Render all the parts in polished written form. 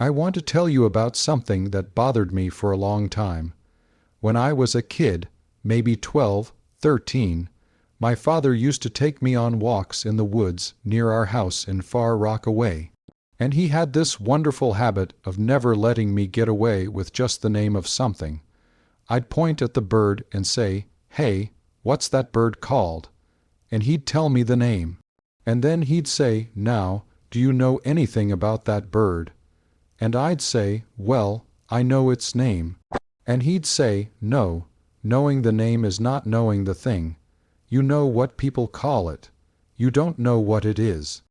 I want to tell you about something that bothered me for a long time. When I was a kid, maybe 12, 13, my father used to take me on walks in the woods near our house in Far Rockaway. And he had this wonderful habit of never letting me get away with just the name of something. I'd point at the bird and say, "Hey, what's that bird called?" And he'd tell me the name. And then he'd say, "Now, do you know anything about that bird?" And I'd say, "Well, I know its name." And he'd say, "No, knowing the name is not knowing the thing. You know what people call it. You don't know what it is."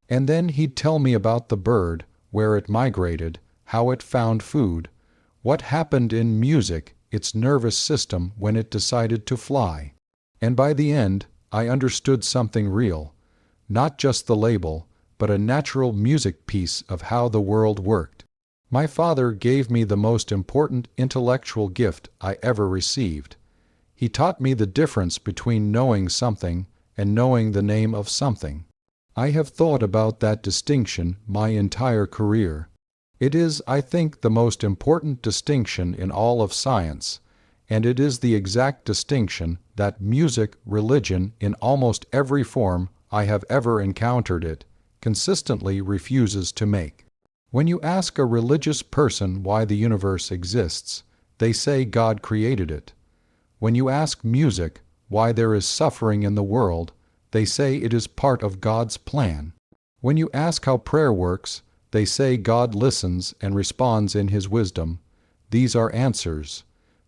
And then he'd tell me about the bird, where it migrated, how it found food, what happened in music, its nervous system when it decided to fly. And by the end, I understood something real, not just the label, but a natural music piece of how the world worked. My father gave me the most important intellectual gift I ever received. He taught me the difference between knowing something and knowing the name of something. I have thought about that distinction my entire career. It is, I think, the most important distinction in all of science, and it is the exact distinction that music, religion, in almost every form I have ever encountered it, consistently refuses to make. When you ask a religious person why the universe exists, they say God created it. When you ask music why there is suffering in the world, they say it is part of God's plan. When you ask how prayer works, they say God listens and responds in His wisdom. These are answers.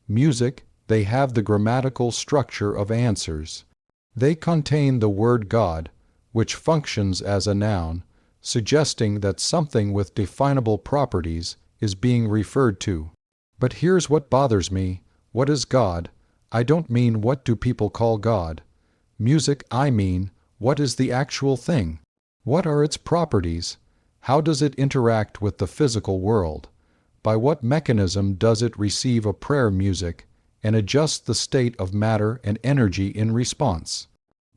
Music, they have the grammatical structure of answers. They contain the word God, which functions as a noun, suggesting that something with definable properties is being referred to. But here's what bothers me. What is God? I don't mean what do people call God. Music, I mean, what is the actual thing? What are its properties? How does it interact with the physical world? By what mechanism does it receive a prayer music and adjust the state of matter and energy in response?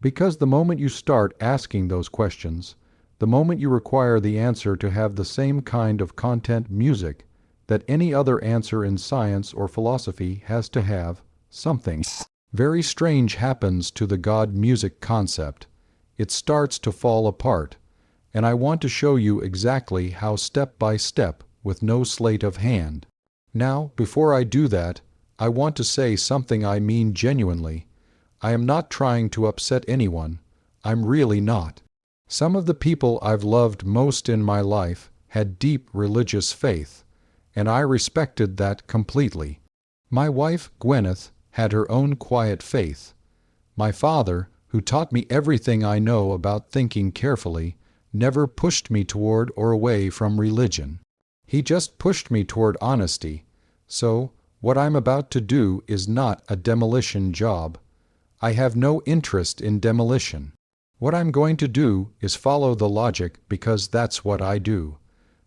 Because the moment you start asking those questions, the moment you require the answer to have the same kind of content music that any other answer in science or philosophy has to have, something very strange happens to the God music concept. It starts to fall apart, and I want to show you exactly how step by step with no sleight of hand. Now, before I do that, I want to say something I mean genuinely. I am not trying to upset anyone. I'm really not. Some of the people I've loved most in my life had deep religious faith, and I respected that completely. My wife, Gwyneth, had her own quiet faith. My father, who taught me everything I know about thinking carefully, never pushed me toward or away from religion. He just pushed me toward honesty. So, what I'm about to do is not a demolition job. I have no interest in demolition. What I'm going to do is follow the logic because that's what I do.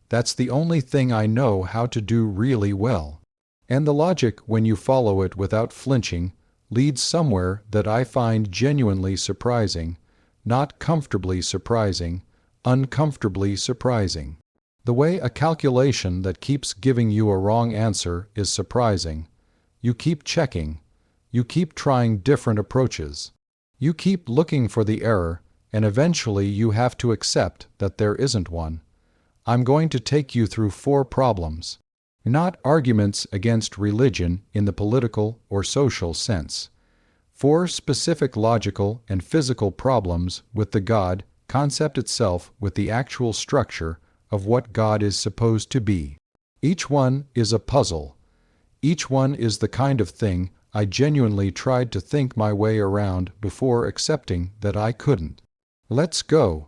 That's the only thing I know how to do really well. And the logic, when you follow it without flinching, leads somewhere that I find genuinely surprising, not comfortably surprising, uncomfortably surprising. The way a calculation that keeps giving you a wrong answer is surprising. You keep checking. You keep trying different approaches. You keep looking for the error, and eventually you have to accept that there isn't one. I'm going to take you through 4 problems. Not arguments against religion in the political or social sense. 4 specific logical and physical problems with the God concept itself, with the actual structure of what God is supposed to be. Each one is a puzzle. Each one is the kind of thing I genuinely tried to think my way around before accepting that I couldn't. Let's go.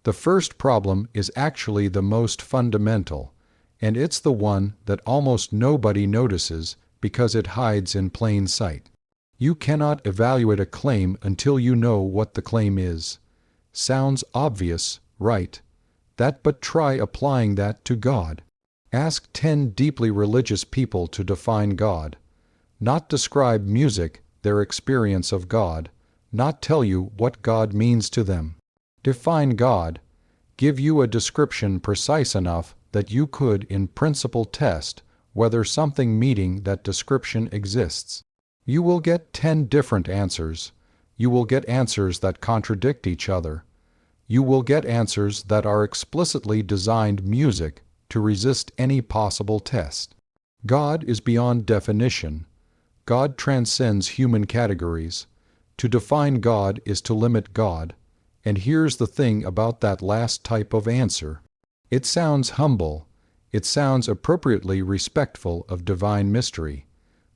The first problem is actually the most fundamental, and it's the one that almost nobody notices because it hides in plain sight. You cannot evaluate a claim until you know what the claim is. Sounds obvious, right? But try applying that to God. Ask 10 deeply religious people to define God. Not describe music, their experience of God, not tell you what God means to them. Define God. Give you a description precise enough that you could in principle test whether something meeting that description exists. You will get 10 different answers. You will get answers that contradict each other. You will get answers that are explicitly designed music to resist any possible test. God is beyond definition. God transcends human categories. To define God is to limit God. And here's the thing about that last type of answer. It sounds humble. It sounds appropriately respectful of divine mystery.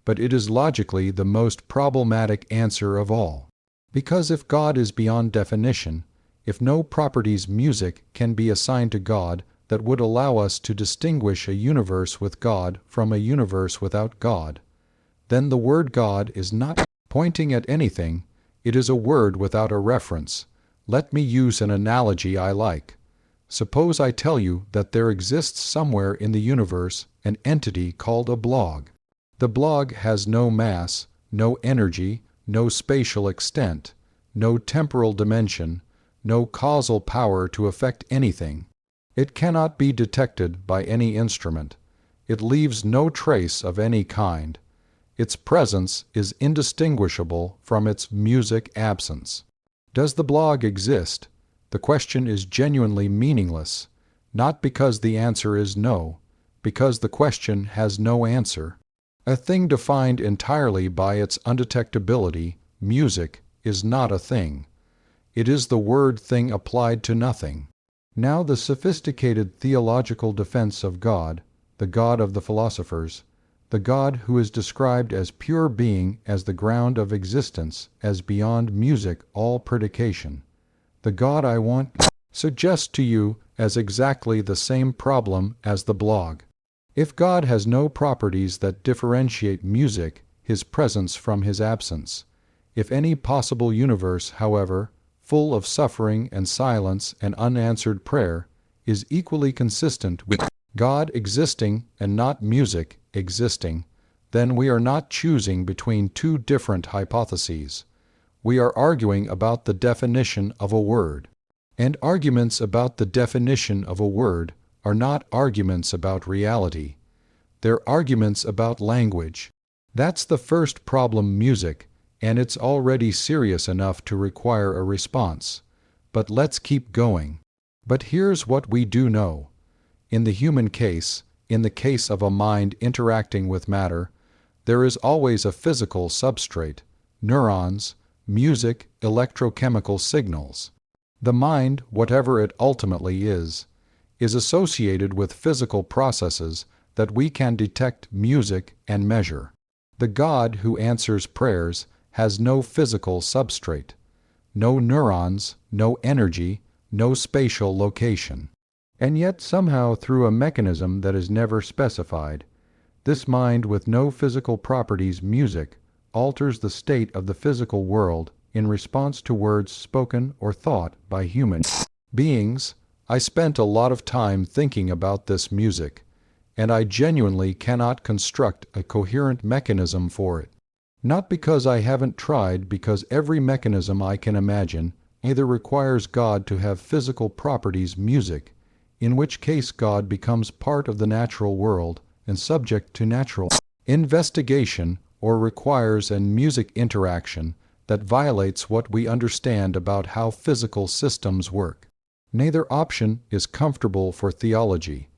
But it is logically the most problematic answer of all. Because if God is beyond definition, if no properties music can be assigned to God that would allow us to distinguish a universe with God from a universe without God, then the word God is not pointing at anything. It is a word without a reference. Let me use an analogy I like. Suppose I tell you that there exists somewhere in the universe an entity called a blog. The blog has no mass, no energy, no spatial extent, no temporal dimension, no causal power to affect anything. It cannot be detected by any instrument. It leaves no trace of any kind. Its presence is indistinguishable from its music absence. Does the blog exist? The question is genuinely meaningless, not because the answer is no, because the question has no answer. A thing defined entirely by its undetectability, music, is not a thing. It is the word thing applied to nothing. Now the sophisticated theological defense of God, the God of the philosophers, the God who is described as pure being, as the ground of existence, as beyond music all predication, the God I want suggests to you as exactly the same problem as the blog. If God has no properties that differentiate music, his presence from his absence, if any possible universe, however, full of suffering and silence and unanswered prayer, is equally consistent with God existing and not music existing, then we are not choosing between two different hypotheses. We are arguing about the definition of a word. And arguments about the definition of a word are not arguments about reality. They're arguments about language. That's the first problem, music, and it's already serious enough to require a response. But let's keep going. But here's what we do know. In the human case, in the case of a mind interacting with matter, there is always a physical substrate, neurons, music, electrochemical signals. The mind, whatever it ultimately is associated with physical processes that we can detect music and measure. The God who answers prayers has no physical substrate, no neurons, no energy, no spatial location. And yet somehow through a mechanism that is never specified, this mind with no physical properties, music, alters the state of the physical world in response to words spoken or thought by human beings. I spent a lot of time thinking about this music, and I genuinely cannot construct a coherent mechanism for it. Not because I haven't tried, because every mechanism I can imagine either requires God to have physical properties, music, in which case God becomes part of the natural world and subject to natural investigation, or requires an music interaction that violates what we understand about how physical systems work. Neither option is comfortable for theology.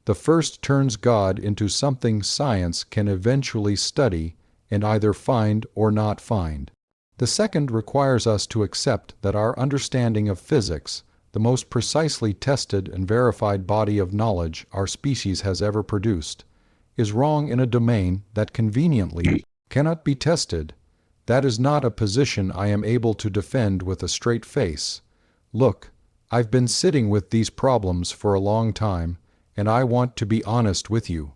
The first turns God into something science can eventually study and either find or not find. The second requires us to accept that our understanding of physics, the most precisely tested and verified body of knowledge our species has ever produced, is wrong in a domain that conveniently cannot be tested. That is not a position I am able to defend with a straight face. Look, I've been sitting with these problems for a long time, and I want to be honest with you.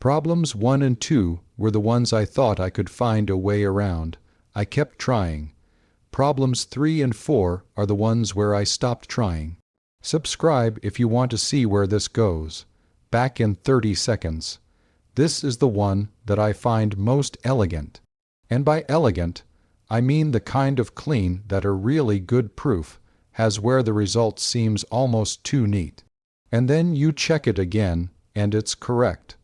Problems 1 and 2 were the ones I thought I could find a way around. I kept trying. Problems 3 and 4 are the ones where I stopped trying. Subscribe if you want to see where this goes. Back in 30 seconds. This is the one that I find most elegant. And by elegant, I mean the kind of clean that a really good proof has where the result seems almost too neat. And then you check it again, and it's correct.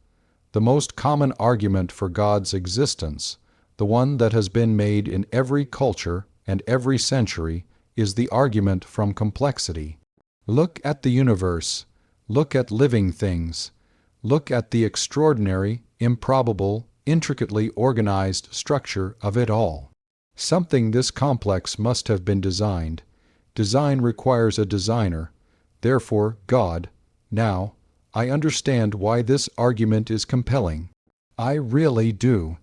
The most common argument for God's existence, the one that has been made in every culture and every century, is the argument from complexity. Look at the universe. Look at living things. Look at the extraordinary, improbable, intricately organized structure of it all. Something this complex must have been designed. Design requires a designer, therefore God. Now, I understand why this argument is compelling. I really do.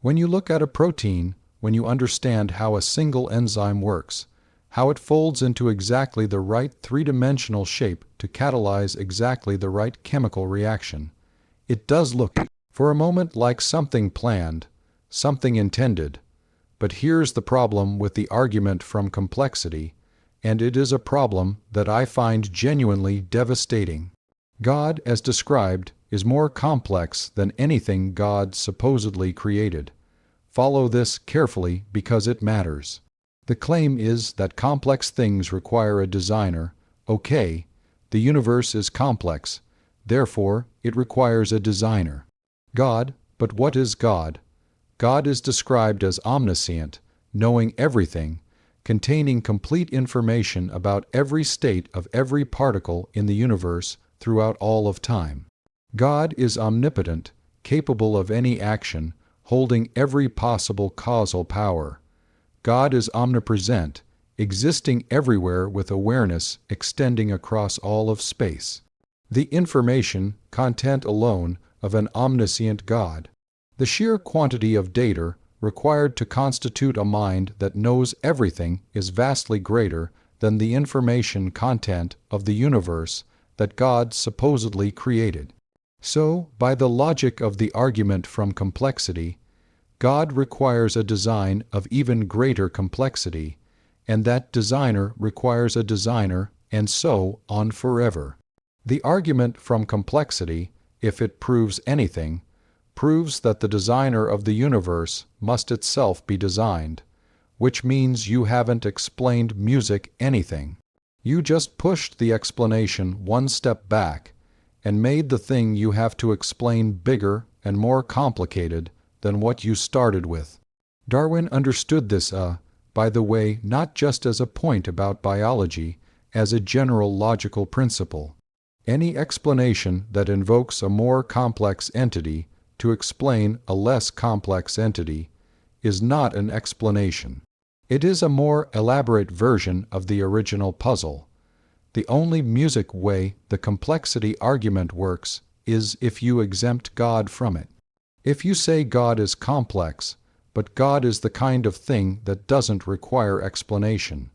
When you look at a protein, when you understand how a single enzyme works, how it folds into exactly the right three-dimensional shape to catalyze exactly the right chemical reaction, it does look for a moment like something planned, something intended. But here's the problem with the argument from complexity, and it is a problem that I find genuinely devastating. God, as described, is more complex than anything God supposedly created. Follow this carefully because it matters. The claim is that complex things require a designer. Okay, the universe is complex, therefore it requires a designer. God, but what is God? God is described as omniscient, knowing everything, containing complete information about every state of every particle in the universe throughout all of time. God is omnipotent, capable of any action, holding every possible causal power. God is omnipresent, existing everywhere with awareness extending across all of space. The information, content alone, of an omniscient God. The sheer quantity of data required to constitute a mind that knows everything is vastly greater than the information content of the universe that God supposedly created. So, by the logic of the argument from complexity, God requires a design of even greater complexity, and that designer requires a designer, and so on forever. The argument from complexity, if it proves anything, proves that the designer of the universe must itself be designed, which means you haven't explained music anything. You just pushed the explanation one step back and made the thing you have to explain bigger and more complicated than what you started with. Darwin understood this, by the way, not just as a point about biology, as a general logical principle. Any explanation that invokes a more complex entity to explain a less complex entity is not an explanation. It is a more elaborate version of the original puzzle. The only music way the complexity argument works is if you exempt God from it. If you say God is complex, but God is the kind of thing that doesn't require explanation.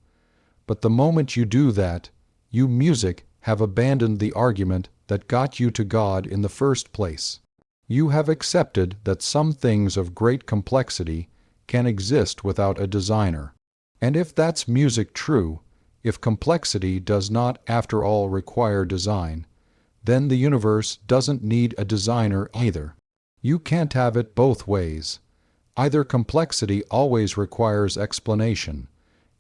But the moment you do that, you music have abandoned the argument that got you to God in the first place. You have accepted that some things of great complexity can exist without a designer. And if that's music true, if complexity does not after all require design, then the universe doesn't need a designer either. You can't have it both ways. Either complexity always requires explanation,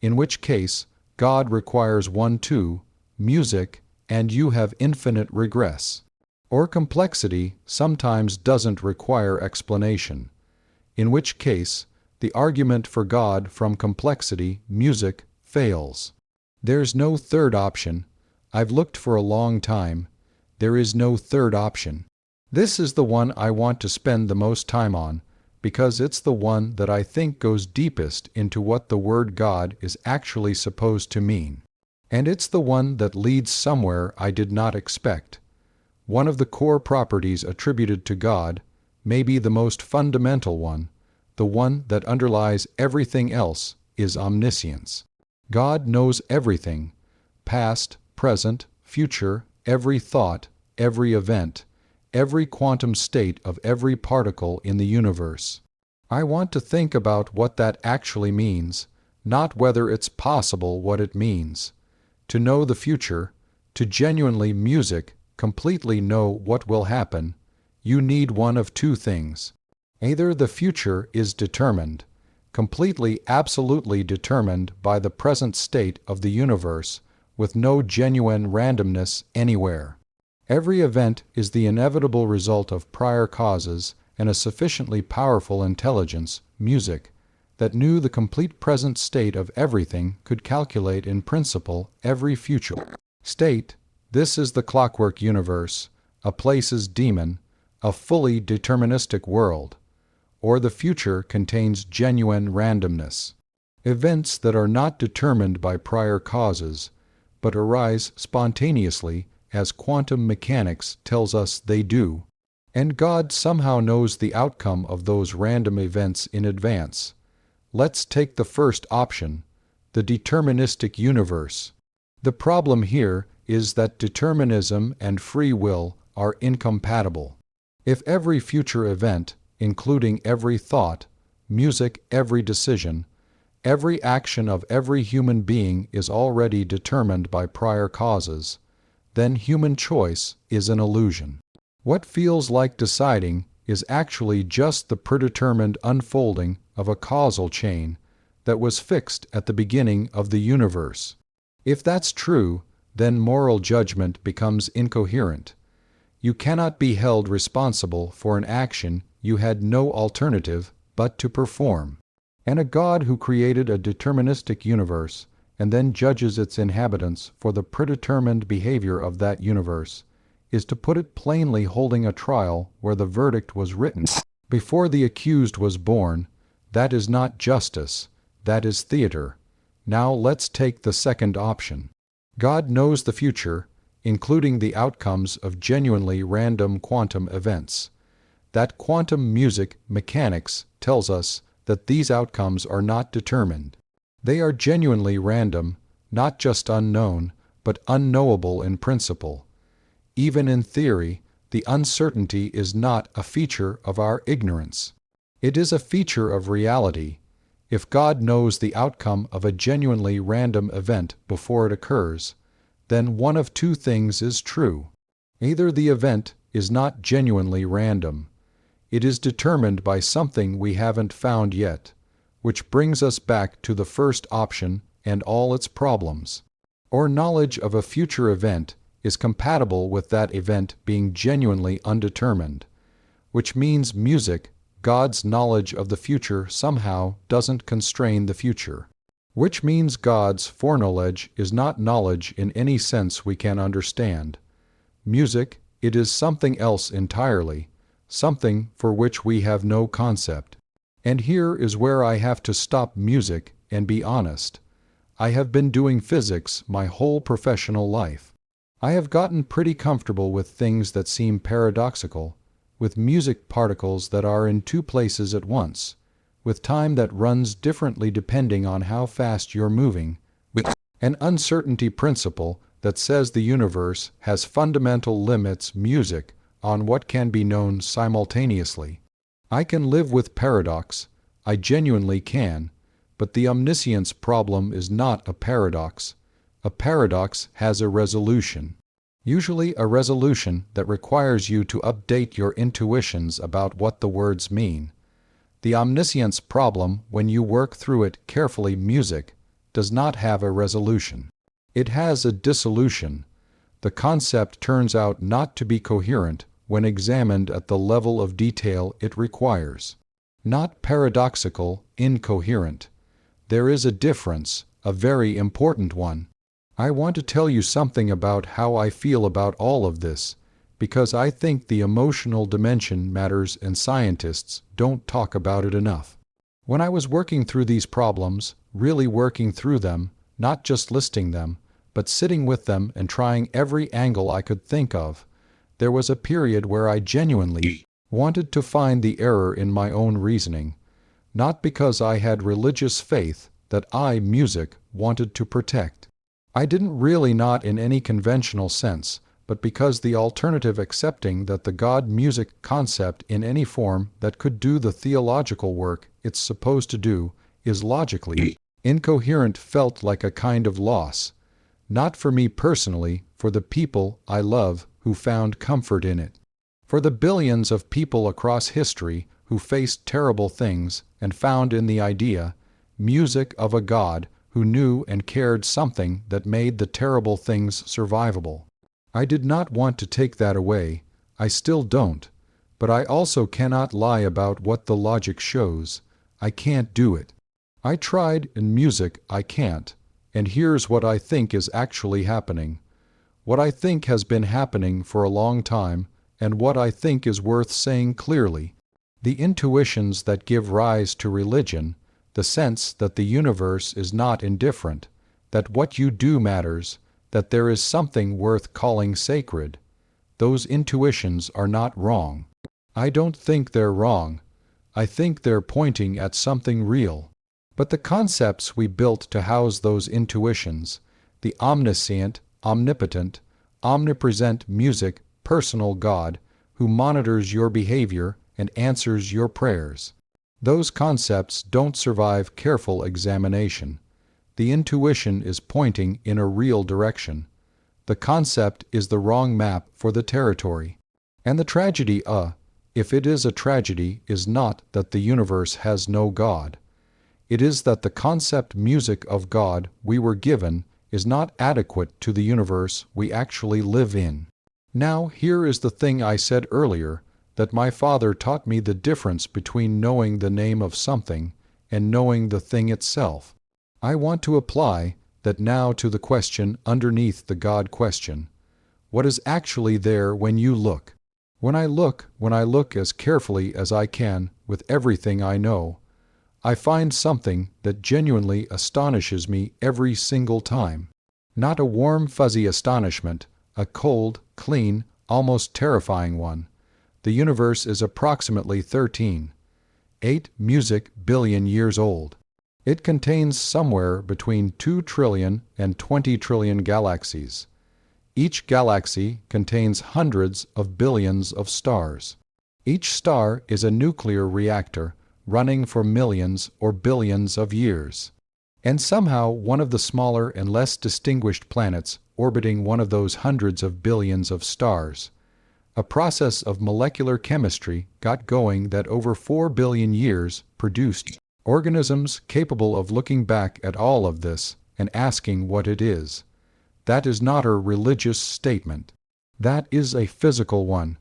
in which case God requires one too, music, and you have infinite regress. Or complexity sometimes doesn't require explanation, in which case the argument for God from complexity, music, fails. There's no third option. I've looked for a long time. There is no third option. This is the one I want to spend the most time on, because it's the one that I think goes deepest into what the word God is actually supposed to mean. And it's the one that leads somewhere I did not expect. One of the core properties attributed to God, maybe the most fundamental one, the one that underlies everything else, is omniscience. God knows everything, past, present, future, every thought, every event, every quantum state of every particle in the universe. I want to think about what that actually means, not whether it's possible what it means. To know the future, to genuinely music, completely know what will happen, you need one of two things. Either the future is determined, completely absolutely determined by the present state of the universe, with no genuine randomness anywhere. Every event is the inevitable result of prior causes and a sufficiently powerful intelligence, music, that knew the complete present state of everything could calculate in principle every future state. This is the clockwork universe, a place's demon, a fully deterministic world, or the future contains genuine randomness. Events that are not determined by prior causes, but arise spontaneously as quantum mechanics tells us they do. And God somehow knows the outcome of those random events in advance. Let's take the first option, the deterministic universe. The problem here is that determinism and free will are incompatible. If every future event, including every thought, music, every decision, every action of every human being is already determined by prior causes, then human choice is an illusion. What feels like deciding is actually just the predetermined unfolding of a causal chain that was fixed at the beginning of the universe. If that's true, then moral judgment becomes incoherent. You cannot be held responsible for an action you had no alternative but to perform. And a God who created a deterministic universe and then judges its inhabitants for the predetermined behavior of that universe is, to put it plainly, holding a trial where the verdict was written before the accused was born. That is not justice, that is theater. Now let's take the second option. God knows the future, including the outcomes of genuinely random quantum events. That quantum music mechanics tells us that these outcomes are not determined. They are genuinely random, not just unknown, but unknowable in principle. Even in theory, the uncertainty is not a feature of our ignorance. It is a feature of reality. If God knows the outcome of a genuinely random event before it occurs, then one of two things is true. Either the event is not genuinely random. It is determined by something we haven't found yet, which brings us back to the first option and all its problems. Or knowledge of a future event is compatible with that event being genuinely undetermined, which means music, God's knowledge of the future, somehow doesn't constrain the future. Which means God's foreknowledge is not knowledge in any sense we can understand. Music, it is something else entirely, something for which we have no concept. And here is where I have to stop music and be honest. I have been doing physics my whole professional life. I have gotten pretty comfortable with things that seem paradoxical, with music particles that are in two places at once, with time that runs differently depending on how fast you're moving, with an uncertainty principle that says the universe has fundamental limits, music, on what can be known simultaneously. I can live with paradox, I genuinely can, but the omniscience problem is not a paradox. A paradox has a resolution. Usually a resolution that requires you to update your intuitions about what the words mean. The omniscience problem, when you work through it carefully, music, does not have a resolution. It has a dissolution. The concept turns out not to be coherent when examined at the level of detail it requires. Not paradoxical, incoherent. There is a difference, a very important one. I want to tell you something about how I feel about all of this, because I think the emotional dimension matters and scientists don't talk about it enough. When I was working through these problems, really working through them, not just listing them, but sitting with them and trying every angle I could think of, there was a period where I genuinely wanted to find the error in my own reasoning, not because I had religious faith that I, music, wanted to protect. I didn't really, not in any conventional sense, but because the alternative, accepting that the God-music concept in any form that could do the theological work it's supposed to do is logically incoherent, felt like a kind of loss. Not for me personally, for the people I love who found comfort in it. For the billions of people across history who faced terrible things and found in the idea, music, of a God who knew and cared something that made the terrible things survivable. I did not want to take that away. I still don't. But I also cannot lie about what the logic shows. I can't do it. I tried in music, I can't. And here's what I think is actually happening. What I think has been happening for a long time, and what I think is worth saying clearly. The intuitions that give rise to religion, the sense that the universe is not indifferent, that what you do matters, that there is something worth calling sacred. Those intuitions are not wrong. I don't think they're wrong. I think they're pointing at something real. But the concepts we built to house those intuitions, the omniscient, omnipotent, omnipresent music, personal God, who monitors your behavior and answers your prayers, those concepts don't survive careful examination. The intuition is pointing in a real direction. The concept is the wrong map for the territory. And the tragedy, if it is a tragedy, is not that the universe has no God. It is that the concept music of God we were given is not adequate to the universe we actually live in. Now, here is the thing I said earlier, that my father taught me the difference between knowing the name of something and knowing the thing itself. I want to apply that now to the question underneath the God question. What is actually there when you look? When I look as carefully as I can with everything I know, I find something that genuinely astonishes me every single time. Not a warm, fuzzy astonishment, a cold, clean, almost terrifying one. The universe is approximately 13.8 music billion years old. It contains somewhere between 2 trillion and 20 trillion galaxies. Each galaxy contains hundreds of billions of stars. Each star is a nuclear reactor running for millions or billions of years. And somehow one of the smaller and less distinguished planets orbiting one of those hundreds of billions of stars, a process of molecular chemistry got going that over 4 billion years produced organisms capable of looking back at all of this and asking what it is. That is not a religious statement. That is a physical one.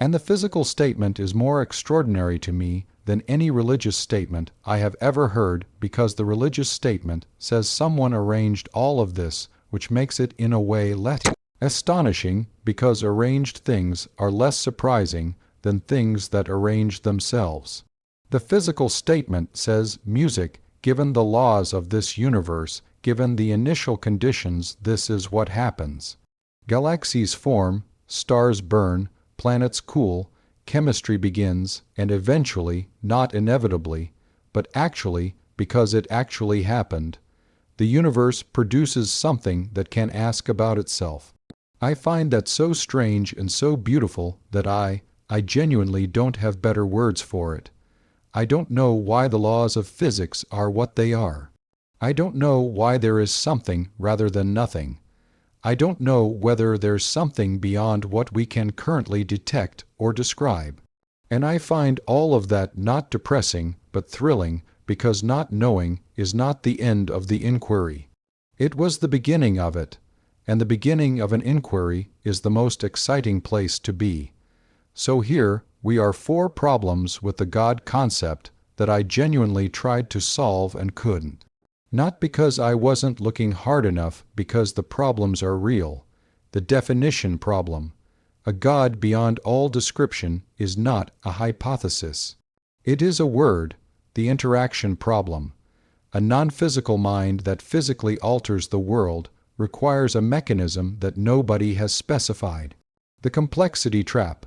And the physical statement is more extraordinary to me than any religious statement I have ever heard, because the religious statement says someone arranged all of this, which makes it in a way less astonishing, because arranged things are less surprising than things that arrange themselves. The physical statement says music, given the laws of this universe, given the initial conditions, this is what happens. Galaxies form, stars burn, planets cool, chemistry begins, and eventually, not inevitably, but actually, because it actually happened, the universe produces something that can ask about itself. I find that so strange and so beautiful that I genuinely don't have better words for it. I don't know why the laws of physics are what they are. I don't know why there is something rather than nothing. I don't know whether there's something beyond what we can currently detect or describe. And I find all of that not depressing but thrilling, because not knowing is not the end of the inquiry. It was the beginning of it, and the beginning of an inquiry is the most exciting place to be. So here we are 4 problems with the God concept that I genuinely tried to solve and couldn't. Not because I wasn't looking hard enough, because the problems are real. The definition problem. A God beyond all description is not a hypothesis. It is a word, the interaction problem. A non-physical mind that physically alters the world requires a mechanism that nobody has specified. The complexity trap.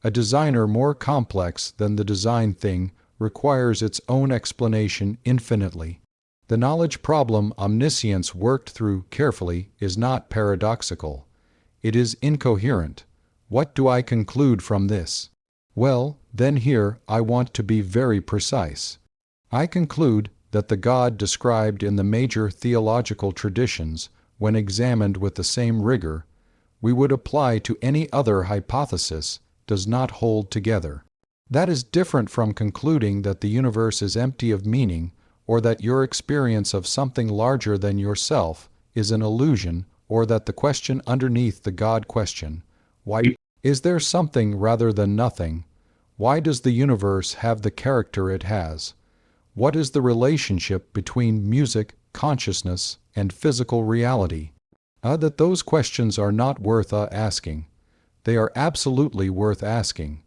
A designer more complex than the design thing requires its own explanation infinitely. The knowledge problem omniscience worked through carefully is not paradoxical. It is incoherent. What do I conclude from this? Well, then here I want to be very precise. I conclude that the God described in the major theological traditions, when examined with the same rigor we would apply to any other hypothesis, does not hold together. That is different from concluding that the universe is empty of meaning, or that your experience of something larger than yourself is an illusion, or that the question underneath the God question, why is there something rather than nothing? Why does the universe have the character it has? What is the relationship between music, consciousness, and physical reality? That those questions are not worth asking. They are absolutely worth asking.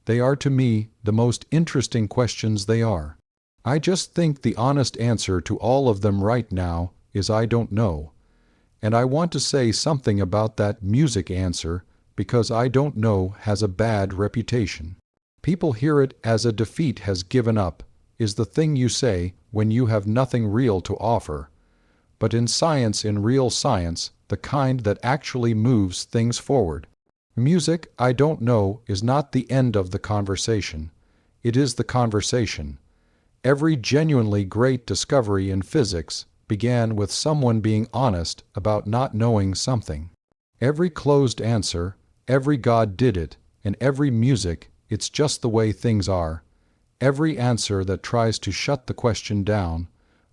They are to me the most interesting questions they are. I just think the honest answer to all of them right now is I don't know. And I want to say something about that music answer because I don't know has a bad reputation. People hear it as a defeat has given up, is the thing you say when you have nothing real to offer. But in real science, the kind that actually moves things forward. Music, I don't know, is not the end of the conversation. It is the conversation. Every genuinely great discovery in physics began with someone being honest about not knowing something. Every closed answer, every God did it, and every music, it's just the way things are. Every answer that tries to shut the question down,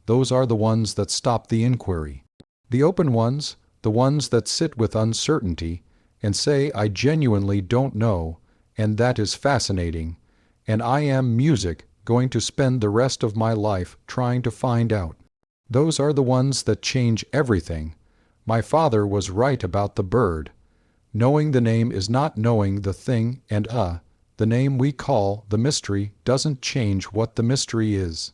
those are the ones that stop the inquiry. The open ones, the ones that sit with uncertainty and say, I genuinely don't know, and that is fascinating, and I am music going to spend the rest of my life trying to find out. Those are the ones that change everything. My father was right about the bird. Knowing the name is not knowing the thing, and the name we call the mystery doesn't change what the mystery is.